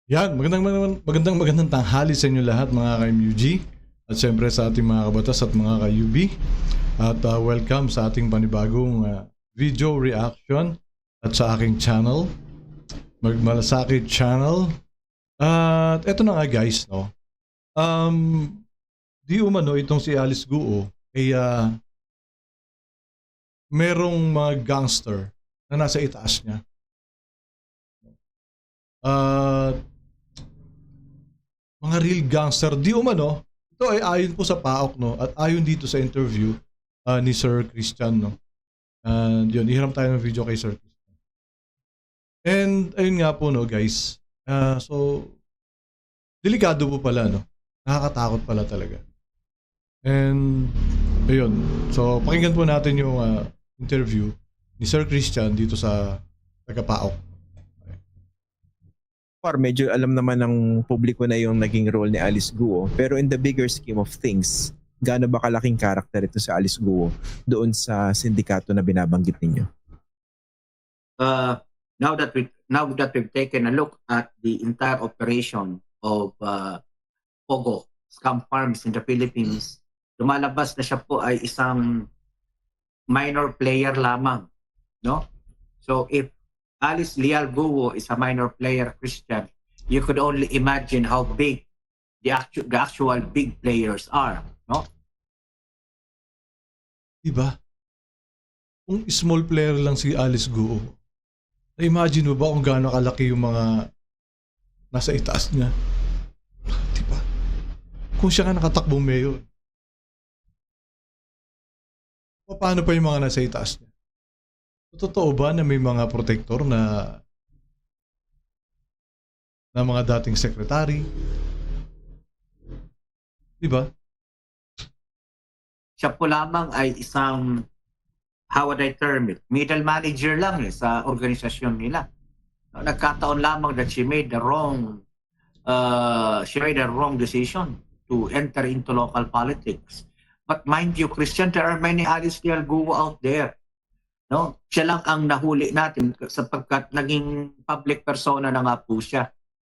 Yan, magandang tanghali sa inyo lahat mga ka-MUG at syempre sa ating mga kabatas at mga ka-UB at welcome sa ating panibagong video reaction at sa aking channel, Magmalasakit Channel. At eto na nga guys, no? Di umano itong si Alice Guo ay merong mga gangster na nasa itaas niya. At mga real gangster, di umano, ito ay ayon po sa PAOK, no? At ayon dito sa interview ni Sir Christian, no? And yun, ihiram tayo ng video kay Sir Christian. And ayun nga po, no, guys. So, delikado po pala, no? Nakakatakot pala talaga. And, ayun. So, pakinggan po natin yung interview ni Sir Christian dito sa taga-PAOK. Medyo alam naman ng publiko na yung naging role ni Alice Guo. Pero in the bigger scheme of things, gaano ba kalaking karakter ito si Alice Guo doon sa sindikato na binabanggit ninyo? Now that we've taken a look at the entire operation of Pogo scam farms in the Philippines, lumalabas na siya po ay isang minor player lamang, no? So if Alice Leal Guo is a minor player, Christian, you could only imagine how big the actual big players are, no? Diba? Kung small player lang si Alice Guo, na-imagine mo ba kung gaano kalaki yung mga nasa itaas niya? Diba? Kung siya nga nakatakbong mayor, paano pa yung mga nasa itaas niya? Totoo ba na may mga protector na mga dating sekretary? Diba? Siya po lamang ay isang, how would I term it, middle manager lang sa organisasyon nila. Nagkataon lamang that she made the wrong decision to enter into local politics. But mind you, Christian, there are many Alice Leal Guo out there. No? Siya lang ang nahuli natin sapagkat naging public persona na nga po siya.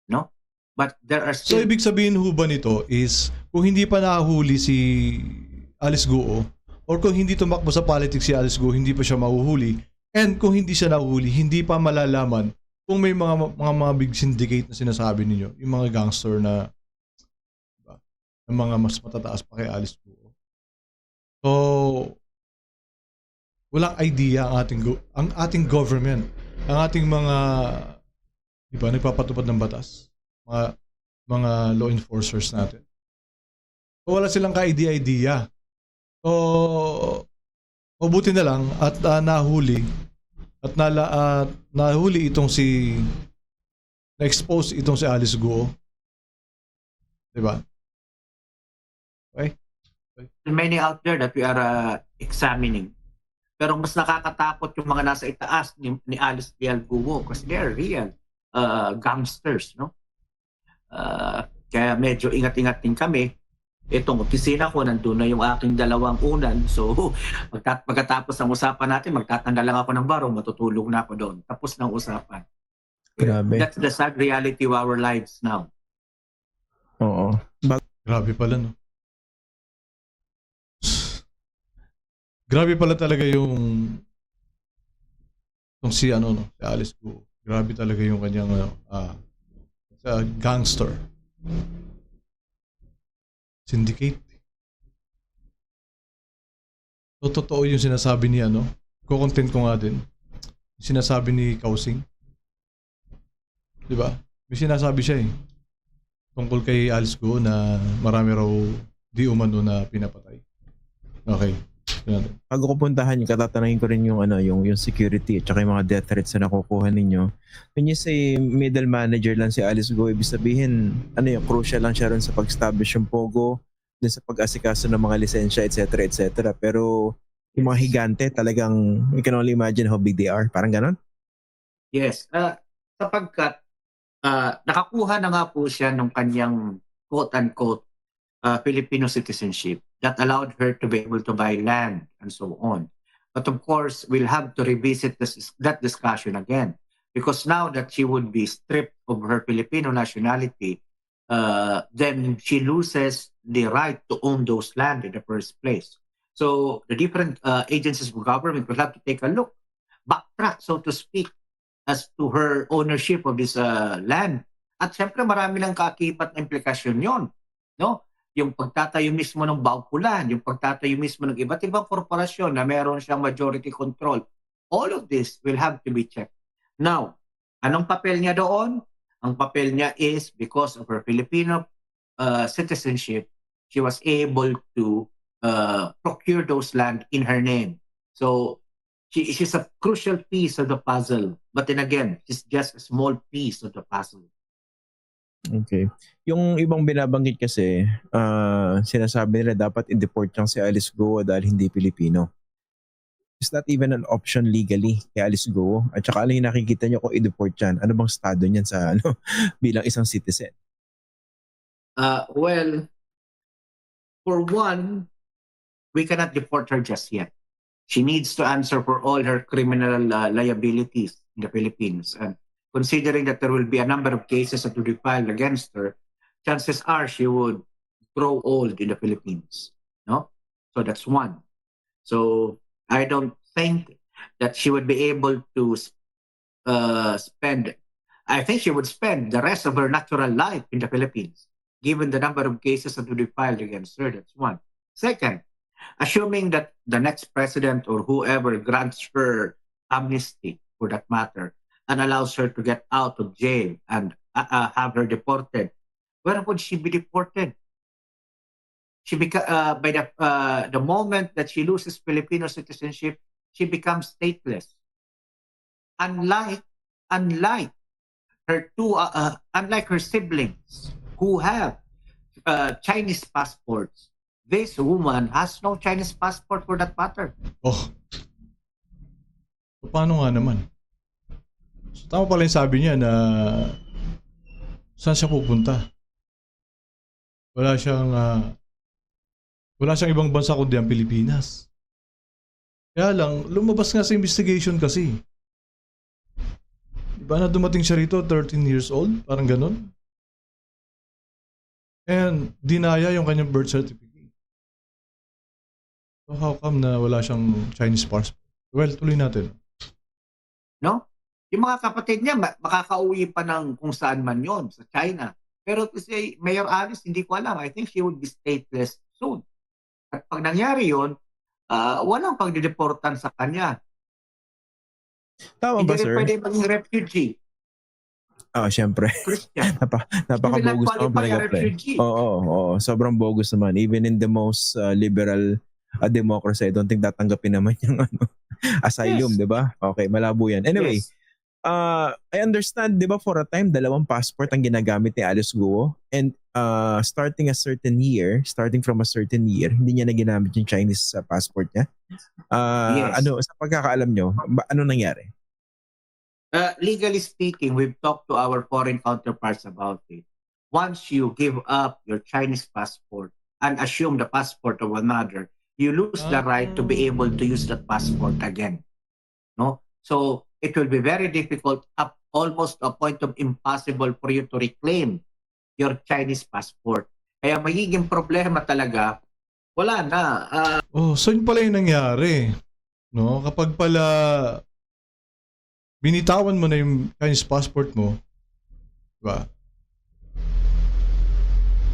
No? But there are still... So ibig sabihin ho ba nito is kung hindi pa nahuli si Alice Guo or kung hindi tumakbo sa politics si Alice Guo, hindi pa siya mahuhuli, and kung hindi siya nahuli, hindi pa malalaman kung may mga big syndicate na sinasabi ninyo, yung mga gangster na diba, yung mga mas matataas pa kay Alice Guo. So walang idea ang ating government, ang ating mga diba, nagpapatupad ng batas, mga law enforcers natin. So, wala silang ka-idea. So, mabuti na lang at nahuli at nahuli itong na-expose itong si Alice Guo. Diba? Okay? Many out there that we are examining. Pero mas nakakatakot yung mga nasa itaas ni Alice Leal Guo kasi they're real gangsters, no? Kaya medyo ingat-ingat din kami. Itong opisina ko, nandun na yung aking dalawang unan. So, pagkatapos ng usapan natin, magtatanggal lang ako ng baro, matutulog na ako doon. Tapos ng usapan. Grabe. That's the sad reality of our lives now. Oo. Grabe pala, no? Grabe pala talaga yung si Alice Guo. Grabe talaga yung kanyang gangster. Syndicate. So, totoo yung sinasabi ni ko-content ko nga din. Yung sinasabi ni Kausing. Diba? May sinasabi siya tungkol kay Alice Guo na marami raw di umano na pinapatay. Okay. Bago ko puntahan yung katatanungin ko rin yung security at saka yung mga death threats na nakukuha ninyo. When you say middle manager lang si Alice Guo, ibig sabihin crucial lang siya rin sa pag-establish yung Pogo, din sa pag-asikaso ng mga lisensya, etc. etc. Pero yung mga higante talagang you can only imagine how big they are. Parang ganon? Yes. Sapagkat nakakuha na nga po siya ng kanyang quote-unquote Filipino citizenship that allowed her to be able to buy land and so on. But of course, we'll have to revisit that discussion again because now that she would be stripped of her Filipino nationality, then she loses the right to own those land in the first place. So the different agencies of government will have to take a look, backtrack, so to speak, as to her ownership of this land. At syempre marami ng kaakibat na implikasyon yon, no? Yung pagtatayo mismo ng baukulan, yung pagtatayo mismo ng iba't ibang korporasyon na meron siyang majority control. All of this will have to be checked. Now, anong papel niya doon? Ang papel niya is because of her Filipino citizenship, she was able to procure those land in her name. So she's a crucial piece of the puzzle. But then again, she's just a small piece of the puzzle. Okay. Yung ibang binabanggit kasi, sinasabi nila dapat i-deport lang si Alice Go dahil hindi Pilipino. Is that even an option legally kay Alice Go? At saka ano yung nakikita niyo kung i-deport yan? Ano bang estado niyan sa bilang isang citizen? Well, for one, we cannot deport her just yet. She needs to answer for all her criminal liabilities in the Philippines. And considering that there will be a number of cases that will be filed against her, chances are she would grow old in the Philippines. No? So that's one. So I don't think that she would be able to spend, I think she would spend the rest of her natural life in the Philippines, given the number of cases that would be filed against her. That's one. Second, assuming that the next president or whoever grants her amnesty, for that matter, and allows her to get out of jail and have her deported, where would she be deported? She by the moment that she loses Filipino citizenship, she becomes stateless. Unlike her siblings who have Chinese passports, this woman has no Chinese passport for that matter. Oh. So, paano nga naman? So, tama pala yung sabi niya na saan siya pupunta? Wala siyang ibang bansa kundi ang Pilipinas. Kaya lang, lumabas nga sa investigation kasi. Diba na dumating siya rito, 13 years old? Parang ganun. And dinaya yung kanyang birth certificate. So how come na wala siyang Chinese passport? Well, tuloy natin. No? Yung mga kapatid niya, makakauwi pa ng kung saan man yon sa China. Pero to say, Mayor Alice, hindi ko alam. I think she would be stateless soon. At pag nangyari yun, walang pagdideportan sa kanya. Tama ba, Hindi rin sir? pwede maging refugee. Siyempre. Christian. Napaka-bogus naman talaga, pre. refugee. Oo. Sobrang bogus naman. Even in the most liberal democracy, I don't think tatanggapin naman yung asylum, Yes. di ba? Okay, malabo yan. Anyway, Yes. I understand, di ba, for a time, 2 passport ang ginagamit ni Alice Guo. And starting from a certain year, hindi niya na ginamit yung Chinese passport niya. Yes. Sa pagkakaalam nyo, ano nangyari? Legally speaking, we've talked to our foreign counterparts about it. Once you give up your Chinese passport and assume the passport of another, you lose the right to be able to use that passport again. No? So it will be very difficult, up almost a point of impossible for you to reclaim your Chinese passport. Kaya magiging problema talaga, wala na. So yun pala yung nangyari. No? Kapag pala binitawan mo na yung Chinese passport mo, diba?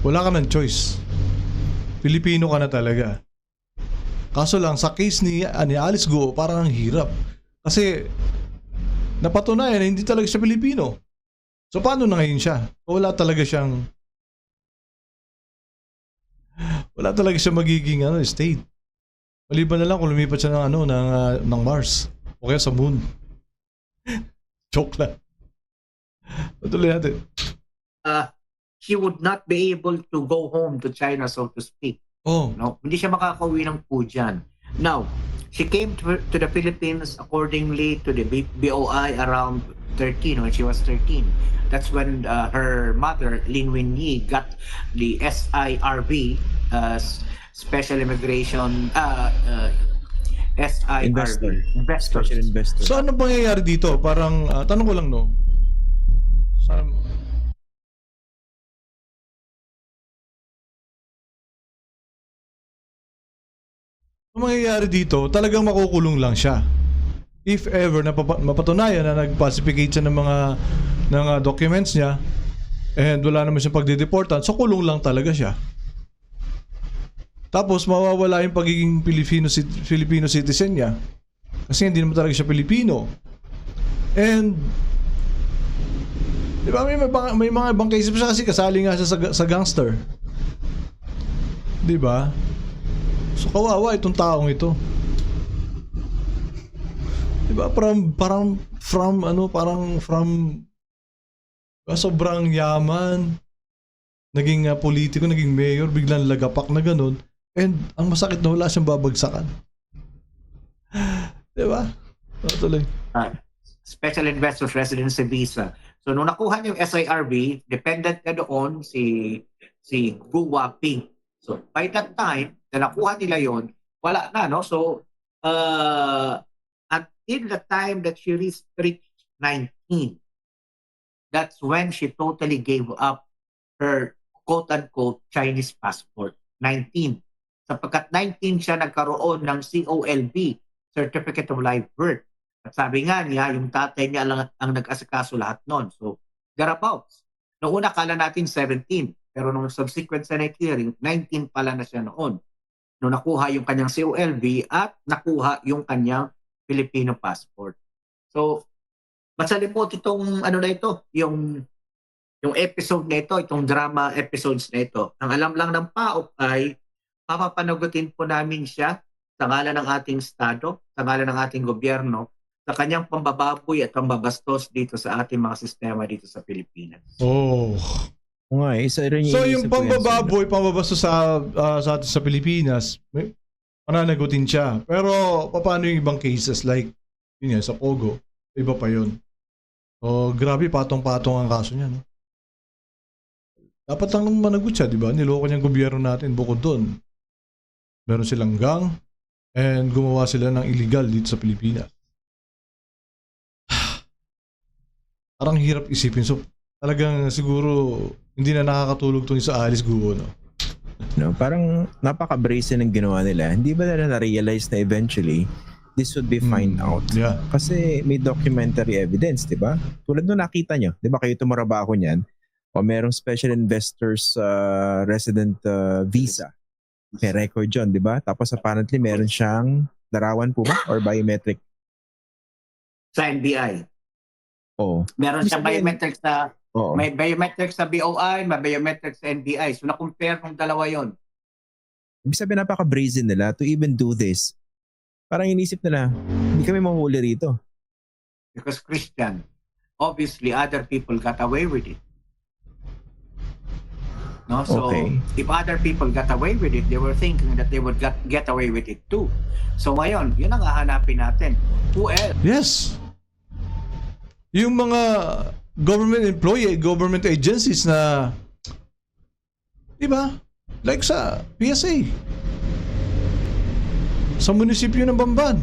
Wala ka ng choice. Pilipino ka na talaga. Kaso lang, sa case ni Alice Guo, parang ang hirap. Kasi napatunayan na hindi talaga siya Pilipino. So paano na ngayon siya? Wala talaga siyang magiging state. Maliban na lang kung lumipat siya ng Mars o kaya sa Moon. Joke lang. Patuloy natin. He would not be able to go home to China, so to speak. No, hindi siya makakauwi ng po dyan. Now, she came to the Philippines accordingly to the BOI around 13, when she was 13. That's when her mother, Lin Wenyi, got the SIRB, Special Immigration SIRB. Investor. Investors. Special investor. So ano pangyayari dito? Parang, tanong ko lang no. Sa, ang mangyayari dito, talagang makukulong lang siya. If ever na mapatunayan na nag-falsificate siya ng documents niya and wala naman siyang pagdideportan, so kulong lang talaga siya. Tapos mawawala yung pagiging Filipino citizen niya. Kasi hindi naman talaga siya Pilipino. And di ba may mga ibang cases pa siya kasi kasali nga siya sa gangster. Di ba? So kawawa itong taong ito. Di ba? Parang sobrang yaman, naging politiko, naging mayor, biglang lagapak na ganun. And ang masakit na wala siyang babagsakan. Di ba? Tuloy. Special Investors Residency Visa. So nung nakuha niyo yung SIRB, dependent na doon si Guwa Ping. So by that time, na nakuha nila yon, wala na, no? So until the time that she reached 19, that's when she totally gave up her quote-unquote Chinese passport. 19. Sapagkat 19 siya nagkaroon ng COLB, Certificate of Live Birth. At sabi nga niya, yung tatay niya lang ang nag-asikaso lahat nun. So, thereabouts. Noong una, kala natin 17. Pero nung subsequent Senate hearing, 19 pala na siya noon. Nung nakuha yung kanyang COLB at nakuha yung kanyang Filipino passport. So, masalimot itong ano na ito, yung episode na ito, itong drama episodes na ito. Ang alam lang ng PAOK ay papapanagutin po namin siya sa ngalan ng ating Estado, sa ngalan ng ating gobyerno, sa kanyang pambababoy at pambabastos dito sa ating mga sistema dito sa Pilipinas. Oh. Isa rin So yung pambababoy, pambabastos sa atin sa Pilipinas, mananagutin siya. Pero paano yung ibang cases like yun yan, sa Pogo, iba pa yun. So grabe, patong-patong ang kaso niya, no? Dapat lang managot siya, di ba? Niloko niyang gobyerno natin bukod doon. Meron silang gang and gumawa sila ng illegal dito sa Pilipinas. Parang hirap isipin. So talagang siguro hindi na nakakatulog tong sa Alice Guo, no? No, parang napaka-brazen ng ginawa nila. Hindi ba nila na-realize na eventually this would be found out? Yeah. Kasi may documentary evidence, di ba? Tulad nung nakita nyo, di ba kayo tumarabaho niyan? O merong special investors resident visa. May record yun, di ba? Tapos apparently meron siyang larawan po ba? Or biometric? Sa NBI. Oo. Meron siyang biometrics sa Oo. may biometrics sa BOI, may biometrics sa NBI. So na-compare ng dalawa yon. Ibig sabihin napaka-brazen nila to even do this. Parang inisip nila, hindi kami mahuli rito. Because Christian, obviously other people got away with it. No, so Okay. if other people got away with it, they were thinking that they would get away with it too. So ngayon, yun ang hahanapin natin. Who else? Yes. Yung mga government employee, government agencies na, di ba? Like sa PSA. Sa munisipyo ng Bamban.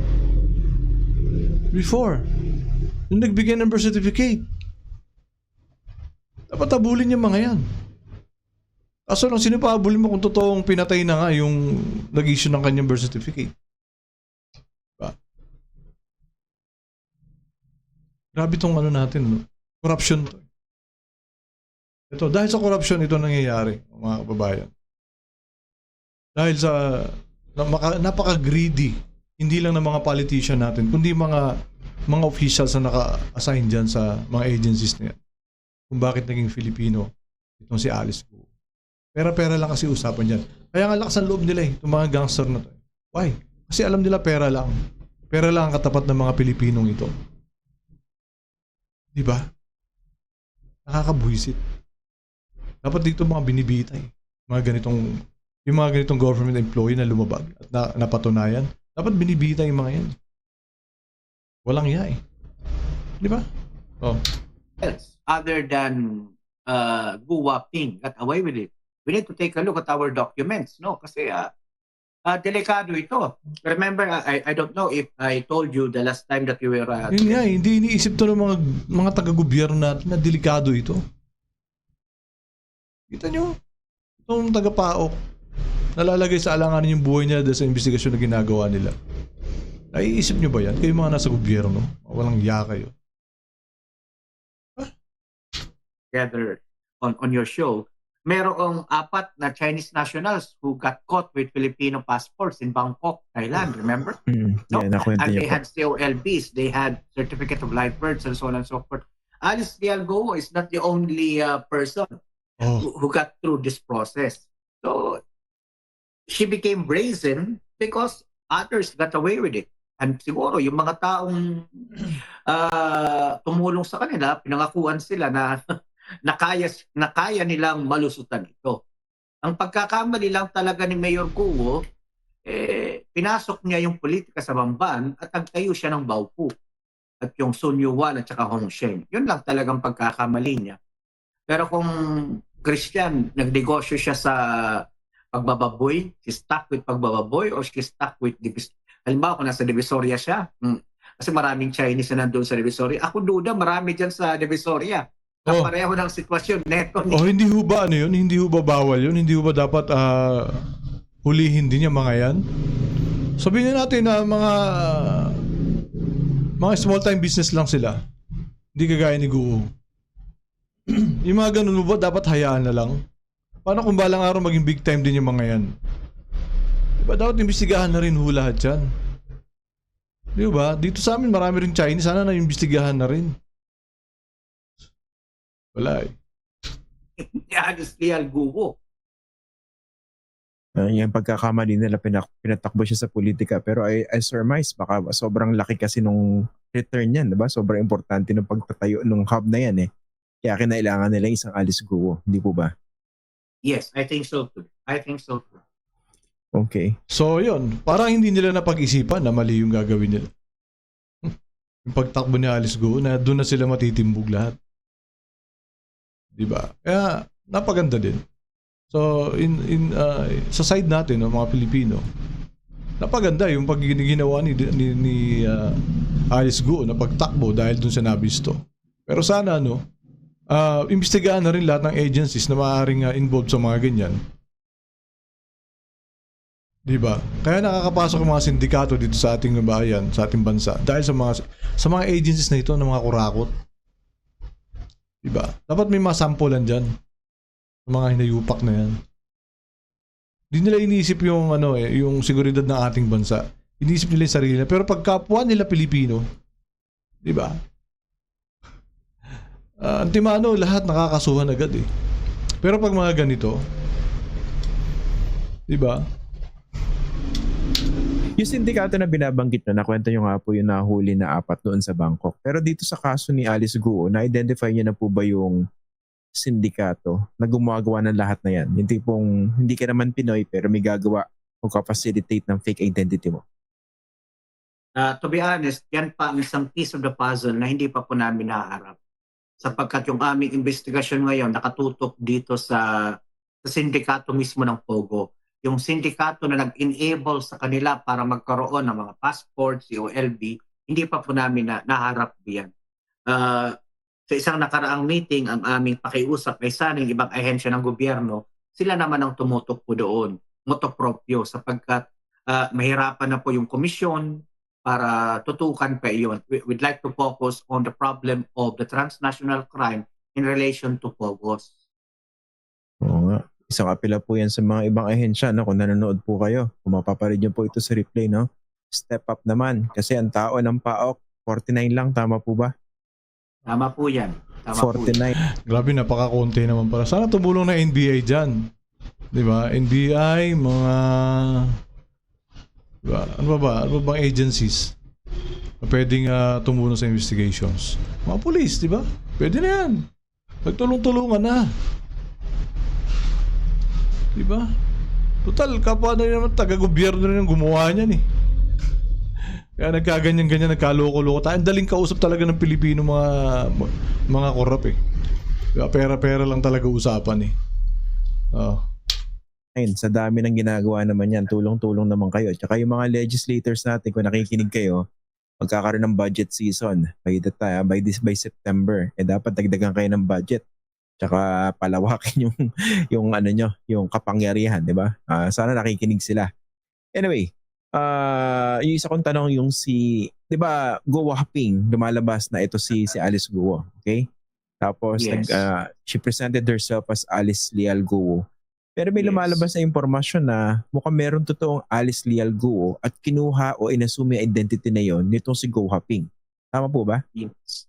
Before. Yung nagbigay ng birth certificate. Dapat habulin yung mga yan. Kaso lang, sino pa habulin mo kung totoong pinatay na nga yung nag-issue ng kanyang birth certificate? Diba? Grabe tong ano natin, no? Corruption to. Ito, dahil sa corruption ito nangyayari, mga kababayan. Dahil sa napaka-greedy, hindi lang ng mga politician natin, kundi mga officials na naka-assign dyan sa mga agencies na yan. Kung bakit naging Filipino itong si Alice Guo. Pera-pera lang kasi usapan dyan. Kaya nga lakas ang loob nila itong mga gangster na to. Why? Kasi alam nila pera lang. Pera lang ang katapat ng mga Pilipinong ito. Di ba? Nakakabuisit. Dapat dito mga binibitay. Yung mga ganitong government employee na lumabag at napatunayan. Dapat binibitay yung mga yan. Walang iya eh. Di ba? Oh. Else other than Guwa Ping got away with it? We need to take a look at our documents, no? Kasi delikado ito. Remember, I don't know if I told you the last time that you were... Yun nga, hindi iniisip to ng mga taga-gobyerno natin na delikado ito. Kita nyo? Itong taga-PAOK, nalalagay sa alanganin yung buhay nila dahil sa investigasyon na ginagawa nila. Naiisip nyo ba yan? Kayo mga nasa gobyerno, walang iya kayo. Together on your show, merong 4 na Chinese nationals who got caught with Filipino passports in Bangkok, Thailand. Remember? No? Yeah, nakwento And niyo they po. had COLBs, they had certificate of live births, and so on and so forth. Alice Dialgo is not the only person Oh, who got through this process. So she became brazen because others got away with it. And siguro yung mga taong tumulong sa kanila, pinangakuan sila na kaya nilang malusutan ito. Ang pagkakamali lang talaga ni Mayor Guo, pinasok niya yung politika sa Bamban at nagtayo siya ng Baopu at yung Sun Yuan at saka Hong Sheng. Yun lang talagang pagkakamali niya. Pero kung Christian, nagnegosyo siya sa pagbababoy, she stuck with pagbababoy or she stuck with halimbawa kung nasa Divisoria siya, kasi maraming Chinese na nandun sa Divisoria. Ako duda, marami dyan sa Divisoria. Oh. Pareho ng sitwasyon. Neto oh, hindi ho ba ano yun? Hindi ho ba bawal yun? Hindi ho ba dapat hulihin din yung mga yan? Sabihin natin na mga small time business lang sila. Hindi kagaya ni Guo. Yung mga ganun mo ba, dapat hayaan na lang? Paano kung balang araw maging big time din yung mga yan? Diba dapat imbestigahan na rin ho lahat yan? Diba? Dito sa amin marami rin Chinese, sana na imbestigahan na rin. Wala eh. honestly al Guo. Yung pagkakamali nila, pinatakbo siya sa politika. Pero I surmise, baka sobrang laki kasi nung return yan, diba? Sobrang importante ng pagtatayo ng hub na yan eh. Kaya kinailangan nila isang Alice Guo, hindi po ba? Yes, I think so too. Okay. So yun, parang hindi nila napag-isipan na mali yung gagawin nila. Yung pagtakbo ni Alice Guo, na doon na sila matitimbog lahat. Diba? Kaya napaganda din. So sa side natin ng mga Pilipino, napaganda yung ginawa ni Alice Guo na pagtakbo dahil doon sa nabisto. Pero sana imbestigahan na rin lahat ng agencies na maaaring involved sa mga ganyan. Diba? Kaya nakakapasok ang mga sindikato dito sa ating bayan, sa ating bansa dahil sa mga agencies na ito ng mga kurakot. Diba? Dapat may masampulan dyan ng mga hinayupak na yan. Hindi nila iniisip yung yung seguridad ng ating bansa. Iniisip nila yung sarili nila. Pero pag kapwa nila Pilipino, diba? Antimano, lahat nakakasuhan agad eh. Pero pag mga ganito, diba? Yung sindikato na binabanggit na, nakwento nyo nga po yung nahuli na 4 doon sa Bangkok. Pero dito sa kaso ni Alice Guo, na-identify niyo na po ba yung sindikato na gumagawa ng lahat na yan? Yung tipong hindi ka naman Pinoy pero may gagawa o ka-facilitate ng fake identity mo. To be honest, yan pa ang isang piece of the puzzle na hindi pa po namin naharap. Sapagkat yung aming investigasyon ngayon nakatutok dito sa sindikato mismo ng Pogo. Yung sindikato na nag-enable sa kanila para magkaroon ng mga passport, COLB, hindi pa po namin naharap diyan. Sa isang nakaraang meeting, ang aming pakiusap ay sana yung ibang ahensya ng gobyerno, sila naman ang tumutok po doon, motopropyo, sapagkat mahirapan na po yung komisyon para tutukan pa iyon. We'd like to focus on the problem of the transnational crime in relation to Pogos. Oo nga. Isang apela po yan sa mga ibang ahensya, no? Kung nanonood po kayo, kung mapaparid nyo po ito sa replay, no? Step up naman. Kasi ang tao ng PAOK, 49 lang, tama po ba? Tama po yan. 49. Grabe, napaka-konti naman para. Sana tumulong na NBI dyan. Diba? NBI, mga... Diba? Ano ba? Ano bang agencies na pwedeng tumulong sa investigations? Mga police, diba? Pwede na yan. Nagtulong-tulungan na. Diba? Total, kapwa na naman taga-gobyerno na yung gumawa niyan eh. Kaya nagkaganyan-ganyan, nagkaloko-loko tayo. Ang daling kausap talaga ng Pilipino mga korap eh. Diba? Pera-pera lang talaga usapan eh. Ayun, sa dami ng ginagawa naman yan, tulong-tulong naman kayo. Tsaka yung mga legislators natin, kung nakikinig kayo, magkakaroon ng budget season by September. Dapat dagdagan kayo ng budget. Tsaka palawakin yung ano nyo, yung kapangyarihan, di ba? Sana nakikinig sila. Anyway, yung isa kong tanong yung di ba, Guo Huaping, lumalabas na ito si Alice Guo, okay? Tapos Yes. she presented herself as Alice Leal Guo. Pero may Yes. lumalabas na impormasyon na mukhang meron totoong Alice Leal Guo at kinuha o inassume yung identity na yon nitong si Guo Huaping. Tama po ba? Yes.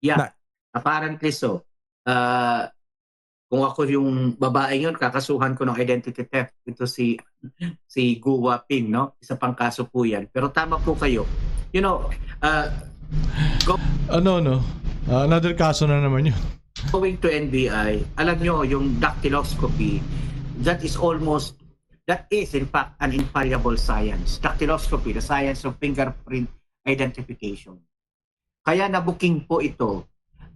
Yeah, apparently so. Kung ako yung babae yun, kakasuhan ko ng identity theft. Ito si Guo Huaping, no? Isa pang kaso po yan. Pero tama po kayo. You know, Another kaso na naman yun. going to NBI, alam nyo, yung dactyloscopy, that is in fact an infallible science. Dactyloscopy, the science of fingerprint identification. Kaya nabuking po ito,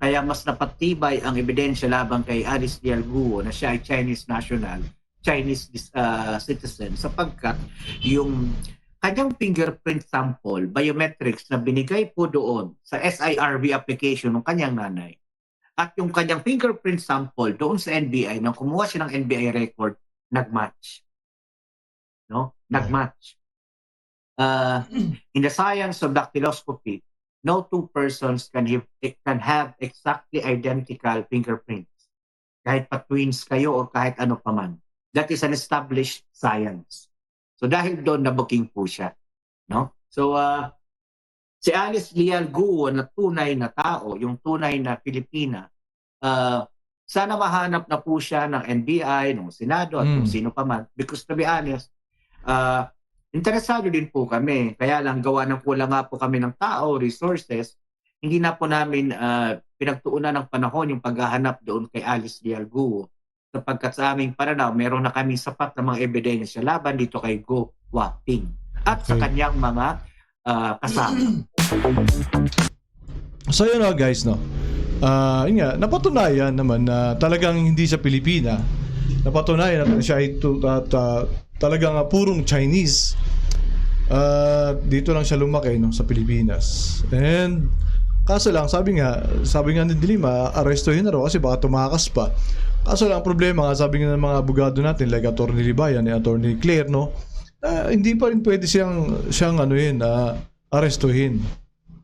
kaya mas napatibay ang ebidensya labang kay Alice Leal Guo na siya ay Chinese national, Chinese citizen, sapagkat yung kanyang fingerprint sample, biometrics na binigay po doon sa SIRB application ng kanyang nanay, at yung kanyang fingerprint sample doon sa NBI, nang kumuha siya ng NBI record, nag-match. No? Nag-match. In the science of dactyloscopy, no two persons can have exactly identical fingerprints. Kahit pa twins kayo o kahit ano pa man. That is an established science. So dahil doon, nabuking po siya. No? So, si Alice Leal Guo na tunay na tao, yung tunay na Pilipina, sana mahanap na po siya ng NBI, ng Senado, at kung sino pa man. Because to be honest, interesado din po kami. Kaya lang gawa ng kulang nga po kami ng tao, resources, hindi na po namin pinagtuunan ng panahon yung paghahanap doon kay Alice Leal Guo. Sapagkat sa aming pananaw, meron na kami sapat na mga ebidensya laban dito kay Guo Huaping at sa kanyang mga kasama. So yun na guys, no? Yun nga, napatunayan naman na talagang hindi siya Pilipina. Napatunayan na siya ay talagang purong Chinese. Dito lang siya lumaki, no, sa Pilipinas. And kaso lang, sabi nga ni Dilima, arestuhin na raw kasi baka tumakas pa. Kaso lang, problema nga, sabi nga ng mga abogado natin like Attorney Libayan and Attorney Claire, no, hindi pa rin pwede siyang arestuhin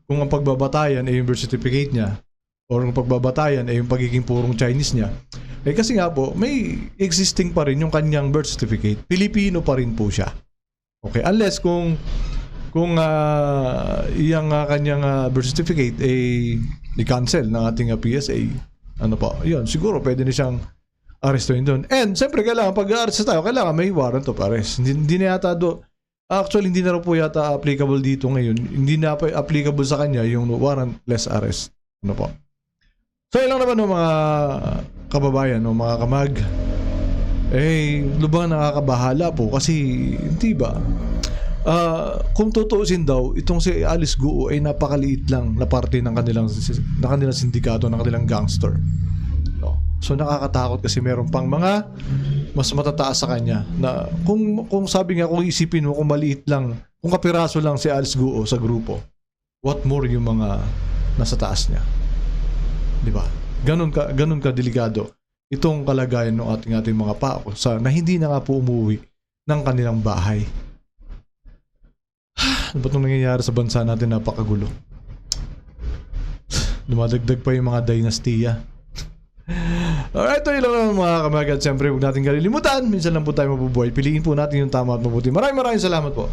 kung ang pagbabatayan ay yung birth certificate niya or ang pagbabatayan ay yung pagiging purong Chinese niya. Kasi nga po, may existing pa rin yung kanyang birth certificate. Pilipino pa rin po siya. Okay, unless kung iyang kanyang birth certificate ay i-cancel ng ating PSA, ano pa, yun, siguro pwede na siyang arrestuhin doon. And siyempre, kailangan pag-arrest tayo, kailangan may warrant of arrest. Hindi na yata actually, hindi na rin po yata applicable dito ngayon. Hindi na applicable sa kanya yung warrantless arrest. Ano po? So, ilang naman ng mga kababayan, no, mga kamag, lubang nakakabahala po kasi, hindi ba? Kung tutuusin daw, itong si Alice Guo ay napakaliit lang na parte ng kanilang sindikato, ng kanilang gangster. No? So nakakatakot kasi meron pang mga mas matataas sa kanya na kung sabi nga, kung isipin mo kung maliit lang, kung kapiraso lang si Alice Guo sa grupo, what more yung mga nasa taas niya. Di ba? Ganun ka delikado itong kalagayan ng ating mga pao na hindi na nga po umuwi ng kanilang bahay. Ano ba itong nangyayari sa bansa natin? Napakagulo. Dumadagdag pa yung mga dynastiya. Alright, ito lang naman mga kamag. At siyempre, huwag natin kalilimutan. Minsan lang po tayo mabubuhay. Piliin po natin yung tama at mabuti. Maraming salamat po.